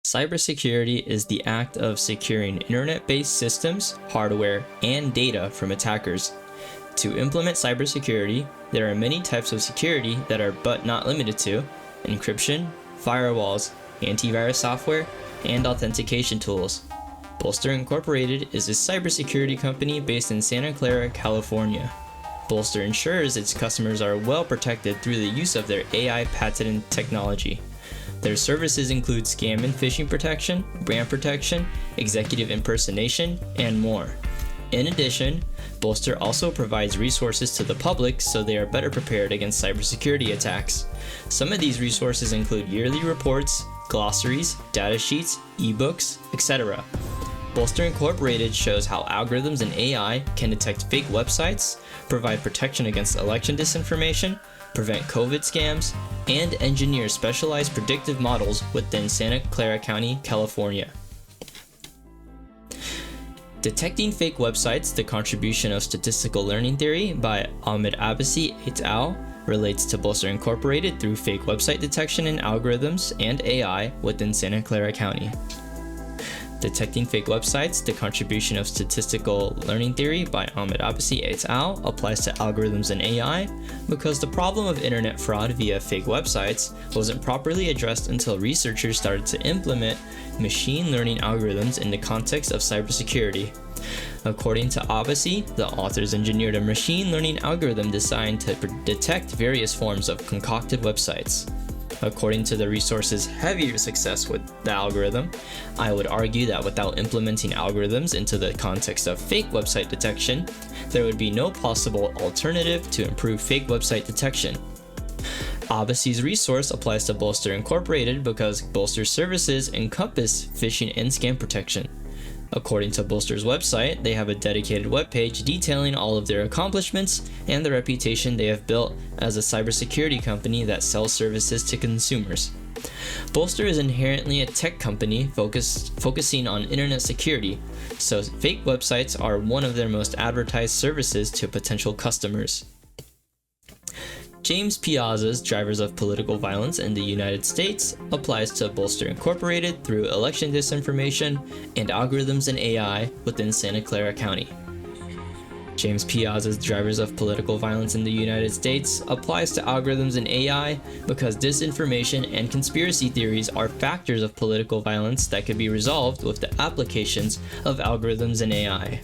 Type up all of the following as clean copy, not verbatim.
Cybersecurity is the act of securing internet-based systems, hardware, and data from attackers. To implement cybersecurity, there are many types of security that are but not limited to encryption, firewalls, antivirus software, and authentication tools. Bolster Incorporated is a cybersecurity company based in Santa Clara, California. Bolster ensures its customers are well protected through the use of their AI patented technology. Their services include scam and phishing protection, brand protection, executive impersonation, and more. In addition, Bolster also provides resources to the public so they are better prepared against cybersecurity attacks. Some of these resources include yearly reports, glossaries, data sheets, ebooks, etc. Bolster Incorporated shows how algorithms and AI can detect fake websites, provide protection against election disinformation, prevent COVID scams, and engineer specialized predictive models within Santa Clara County, California. Detecting Fake Websites, the Contribution of Statistical Learning Theory by Ahmed Abbasi et al. Relates to Bolster Incorporated through fake website detection and algorithms and AI within Santa Clara County. Detecting Fake Websites, the Contribution of Statistical Learning Theory by Ahmed Abbasi et al. Applies to algorithms and AI because the problem of internet fraud via fake websites wasn't properly addressed until researchers started to implement machine learning algorithms in the context of cybersecurity. According to Abbasi, the authors engineered a machine learning algorithm designed to detect various forms of concocted websites. According to the resource's heavier success with the algorithm, I would argue that without implementing algorithms into the context of fake website detection, there would be no possible alternative to improve fake website detection. Abbasi's resource applies to Bolster Incorporated because Bolster's services encompass phishing and scam protection. According to Bolster's website, they have a dedicated webpage detailing all of their accomplishments and the reputation they have built as a cybersecurity company that sells services to consumers. Bolster is inherently a tech company focusing on internet security, so fake websites are one of their most advertised services to potential customers. James Piazza's Drivers of Political Violence in the United States applies to Bolster Incorporated through election disinformation and algorithms and AI within Santa Clara County. James Piazza's Drivers of Political Violence in the United States applies to algorithms and AI because disinformation and conspiracy theories are factors of political violence that could be resolved with the applications of algorithms and AI.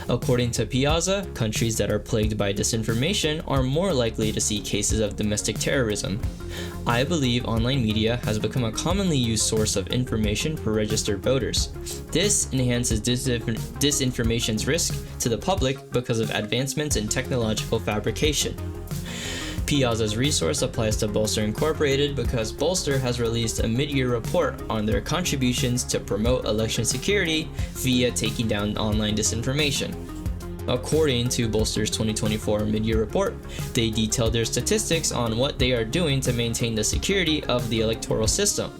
According to Piazza, countries that are plagued by disinformation are more likely to see cases of domestic terrorism. I believe online media has become a commonly used source of information for registered voters. This enhances disinformation's risk to the public because of advancements in technological fabrication. Piazza's resource applies to Bolster Incorporated because Bolster has released a mid-year report on their contributions to promote election security via taking down online disinformation. According to Bolster's 2024 mid-year report, they detailed their statistics on what they are doing to maintain the security of the electoral system.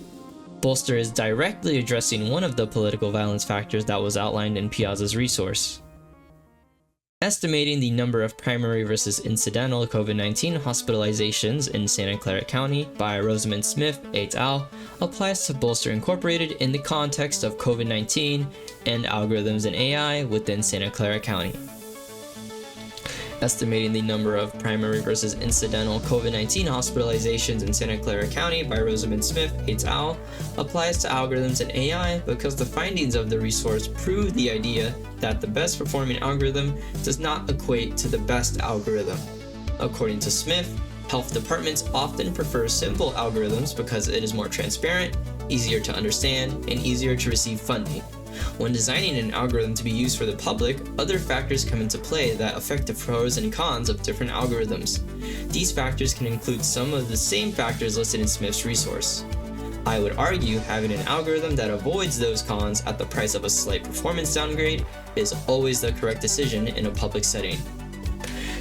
Bolster is directly addressing one of the political violence factors that was outlined in Piazza's resource. Estimating the number of primary versus incidental COVID-19 hospitalizations in Santa Clara County by Rosamund Smith et al. Applies to Bolster Incorporated in the context of COVID-19 and algorithms and AI within Santa Clara County. Estimating the number of primary versus incidental COVID-19 hospitalizations in Santa Clara County by Rosamund Smith et al. Applies to algorithms and AI because the findings of the resource prove the idea that the best performing algorithm does not equate to the best algorithm. According to Smith, health departments often prefer simple algorithms because it is more transparent, easier to understand, and easier to receive funding. When designing an algorithm to be used for the public, other factors come into play that affect the pros and cons of different algorithms. These factors can include some of the same factors listed in Smith's resource. I would argue having an algorithm that avoids those cons at the price of a slight performance downgrade is always the correct decision in a public setting.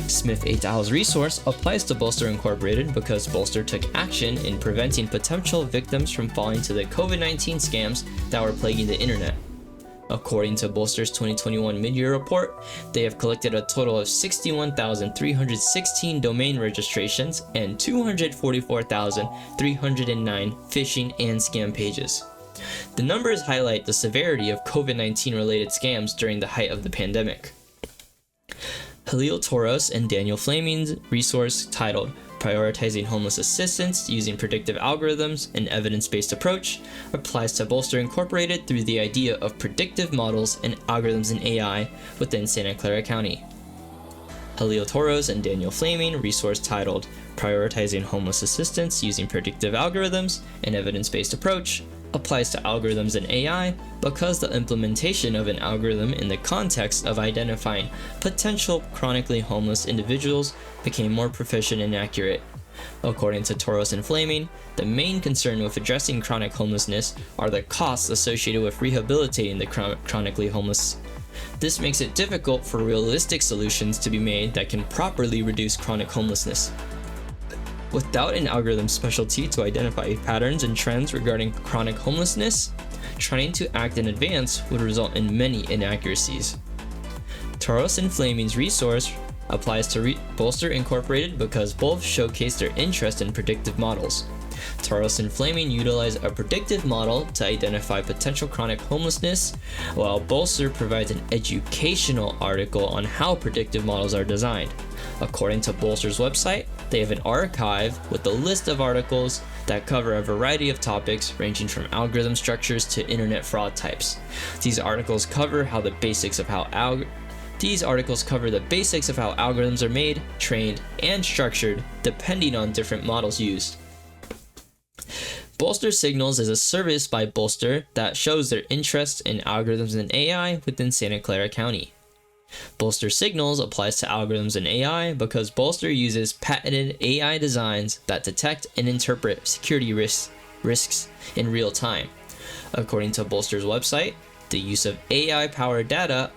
Smith et al.'s resource applies to Bolster Incorporated because Bolster took action in preventing potential victims from falling to the COVID-19 scams that were plaguing the internet. According to Bolster's 2021 mid-year report, they have collected a total of 61,316 domain registrations and 244,309 phishing and scam pages. The numbers highlight the severity of COVID-19 related scams during the height of the pandemic. Halil Toros and Daniel Flaming's resource titled Prioritizing Homeless Assistance Using Predictive Algorithms and Evidence-Based Approach applies to Bolster Incorporated through the idea of predictive models and algorithms in AI within Santa Clara County. Halil Toros and Daniel Flaming resource titled Prioritizing Homeless Assistance Using Predictive Algorithms and Evidence-Based Approach applies to algorithms in AI because the implementation of an algorithm in the context of identifying potential chronically homeless individuals became more proficient and accurate. According to Toros and Flaming, the main concern with addressing chronic homelessness are the costs associated with rehabilitating the chronically homeless. This makes it difficult for realistic solutions to be made that can properly reduce chronic homelessness. Without an algorithm specialty to identify patterns and trends regarding chronic homelessness, trying to act in advance would result in many inaccuracies. Toros and Flaming's resource applies to Bolster Incorporated because both showcase their interest in predictive models. Toros and Flaming utilize a predictive model to identify potential chronic homelessness, while Bolster provides an educational article on how predictive models are designed. According to Bolster's website, they have an archive with a list of articles that cover a variety of topics ranging from algorithm structures to internet fraud types. These articles cover the basics of how algorithms are made, trained, and structured depending on different models used. Bolster Signals is a service by Bolster that shows their interest in algorithms and AI within Santa Clara County. Bolster Signals applies to algorithms and AI because Bolster uses patented AI designs that detect and interpret security risks in real time. According to Bolster's website, the use of AI-powered data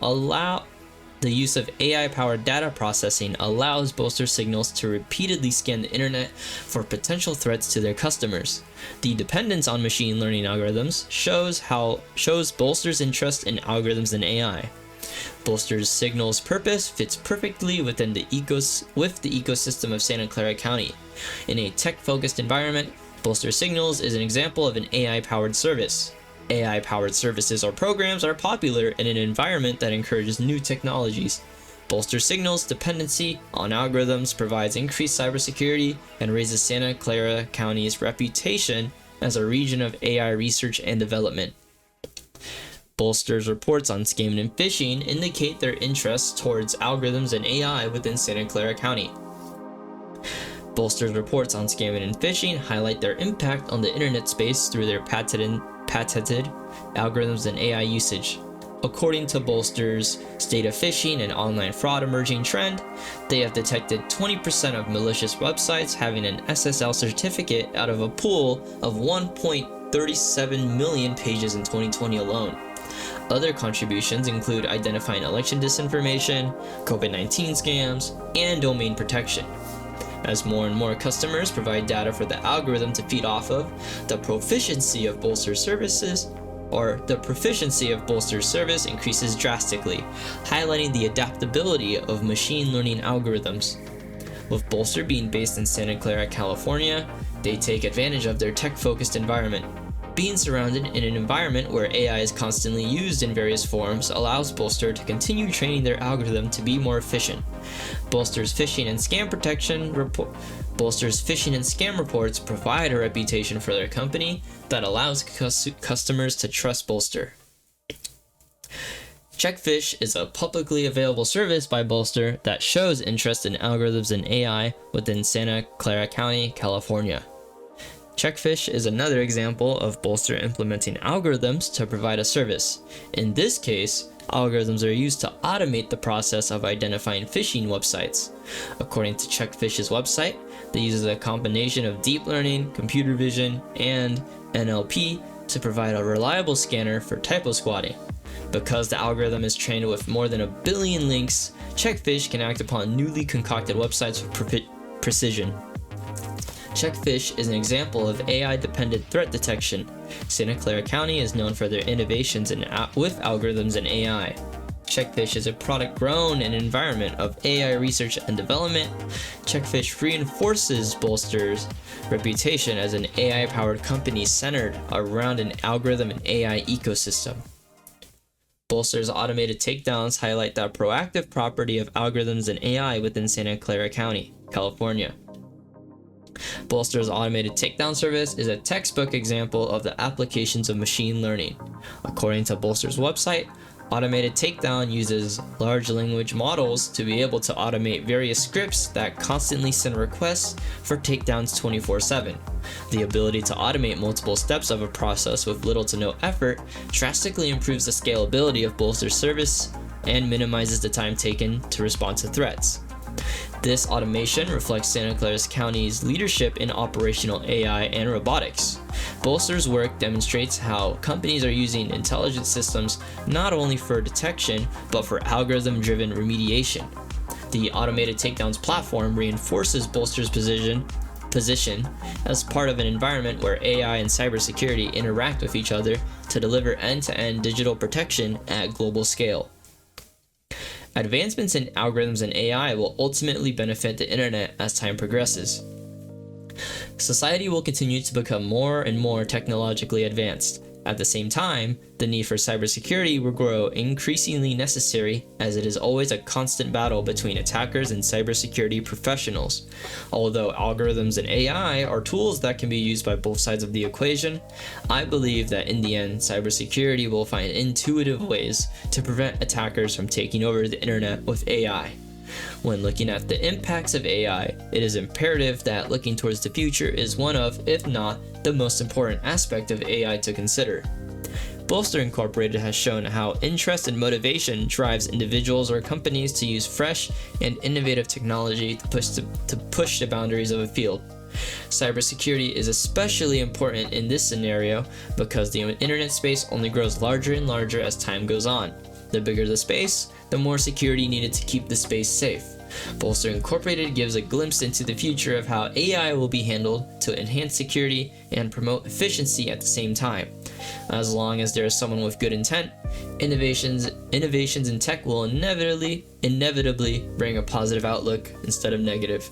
processing allows Bolster Signals to repeatedly scan the internet for potential threats to their customers. The dependence on machine learning algorithms shows Bolster's interest in algorithms and AI. Bolster Signals' purpose fits perfectly within the ecosystem of Santa Clara County. In a tech-focused environment, Bolster Signals is an example of an AI-powered service. AI-powered services or programs are popular in an environment that encourages new technologies. Bolster Signals' dependency on algorithms provides increased cybersecurity and raises Santa Clara County's reputation as a region of AI research and development. Bolster's reports on scamming and phishing indicate their interest towards algorithms and AI within Santa Clara County. Bolster's reports on scamming and phishing highlight their impact on the internet space through their patented algorithms and AI usage. According to Bolster's State of Phishing and Online Fraud Emerging Trend, they have detected 20% of malicious websites having an SSL certificate out of a pool of 1.37 million pages in 2020 alone. Other contributions include identifying election disinformation, COVID-19 scams, and domain protection. As more and more customers provide data for the algorithm to feed off of, the proficiency of Bolster's service increases drastically, highlighting the adaptability of machine learning algorithms. With Bolster being based in Santa Clara, California, they take advantage of their tech-focused environment. Being surrounded in an environment where AI is constantly used in various forms allows Bolster to continue training their algorithm to be more efficient. Bolster's phishing and scam reports provide a reputation for their company that allows customers to trust Bolster. Checkfish is a publicly available service by Bolster that shows interest in algorithms and AI within Santa Clara County, California. Checkfish is another example of Bolster implementing algorithms to provide a service. In this case, algorithms are used to automate the process of identifying phishing websites. According to Checkfish's website, they use a combination of deep learning, computer vision, and NLP to provide a reliable scanner for typo squatting. Because the algorithm is trained with more than 1 billion links, Checkfish can act upon newly concocted websites with precision. Checkfish is an example of AI-dependent threat detection. Santa Clara County is known for their innovations with algorithms and AI. Checkfish is a product grown in an environment of AI research and development. Checkfish reinforces Bolster's reputation as an AI-powered company centered around an algorithm and AI ecosystem. Bolster's automated takedowns highlight the proactive property of algorithms and AI within Santa Clara County, California. Bolster's automated takedown service is a textbook example of the applications of machine learning. According to Bolster's website, automated takedown uses large language models to be able to automate various scripts that constantly send requests for takedowns 24/7. The ability to automate multiple steps of a process with little to no effort drastically improves the scalability of Bolster's service and minimizes the time taken to respond to threats. This automation reflects Santa Clara County's leadership in operational AI and robotics. Bolster's work demonstrates how companies are using intelligent systems not only for detection, but for algorithm-driven remediation. The automated takedowns platform reinforces Bolster's position as part of an environment where AI and cybersecurity interact with each other to deliver end-to-end digital protection at global scale. Advancements in algorithms and AI will ultimately benefit the internet as time progresses. Society will continue to become more and more technologically advanced. At the same time, the need for cybersecurity will grow increasingly necessary, as it is always a constant battle between attackers and cybersecurity professionals. Although algorithms and AI are tools that can be used by both sides of the equation, I believe that in the end, cybersecurity will find intuitive ways to prevent attackers from taking over the internet with AI. When looking at the impacts of AI, it is imperative that looking towards the future is one of, if not, the most important aspect of AI to consider. Bolster Incorporated has shown how interest and motivation drives individuals or companies to use fresh and innovative technology to push the boundaries of a field. Cybersecurity is especially important in this scenario because the internet space only grows larger and larger as time goes on. The bigger the space, the more security needed to keep the space safe. Bolster Incorporated gives a glimpse into the future of how AI will be handled to enhance security and promote efficiency at the same time. As long as there is someone with good intent, innovations in tech will inevitably bring a positive outlook instead of negative.